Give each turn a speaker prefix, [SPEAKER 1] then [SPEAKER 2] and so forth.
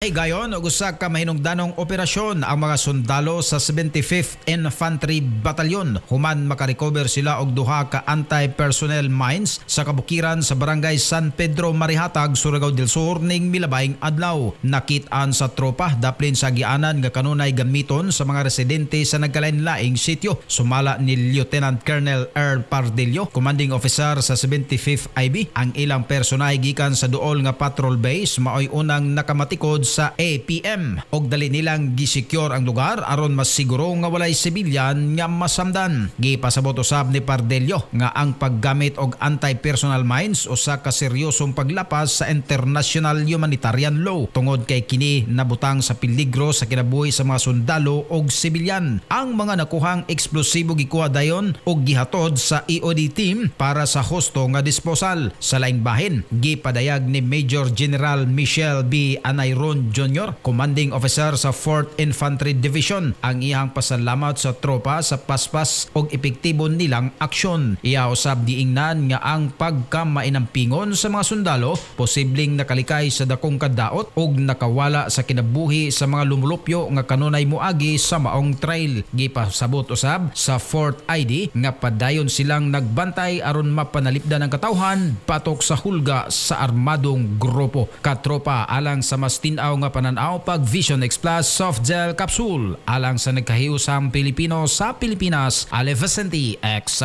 [SPEAKER 1] Ay gayon, usa ka mahinungdanong operasyon ang mga sundalo sa 75th Infantry Battalion human makarecover sila og duha ka anti-personnel mines sa kabukiran sa barangay San Pedro Marihatag, Surigao del Sur ning milabayng adlaw. Nakit-an sa tropa daplin sa gianan nga kanunay gamiton sa mga residente sa nagkalain-laing sityo. Sumala ni Lieutenant Colonel Earl Pardillo, commanding officer sa 75th IB, ang ilang personay gikan sa duol nga patrol base maoy unang nakamatikod sa APM og dali nilang gisecure ang lugar aron mas siguro nga walay sibilyan nga masamdan. Gipasabot usab ni Pardelio nga ang paggamit og anti-personnel mines usa ka seryosong paglapas sa international humanitarian law tungod kay kini nabutang sa peligro sa kinabuhi sa mga sundalo og sibilyan. Ang mga nakuhang eksplosibo gikuha dayon og gihatod sa EOD team para sa husto nga disposal. Sa laing bahin, gipadayag ni Major General Michelle B. Anayron Jr., commanding officer sa 4th Infantry Division, ang iyang pasalamat sa tropa sa paspas og epektibo nilang aksyon. Iya usab diingnan nga ang pagkamainampingon sa mga sundalo posibleng nakalikay sa dakong kadaot og nakawala sa kinabuhi sa mga lumulupyo nga kanunay moagi sa maong trail. Gipasabot usab sa 4th ID nga padayon silang nagbantay aron mapanalipdan ang katawhan patok sa hulga sa armadong grupo. Katropa alang sa mas tinaw nga pananaw pag Vision X Plus soft gel capsule alang sa nagkahiusang Pilipino sa Pilipinas, Ale Vicente X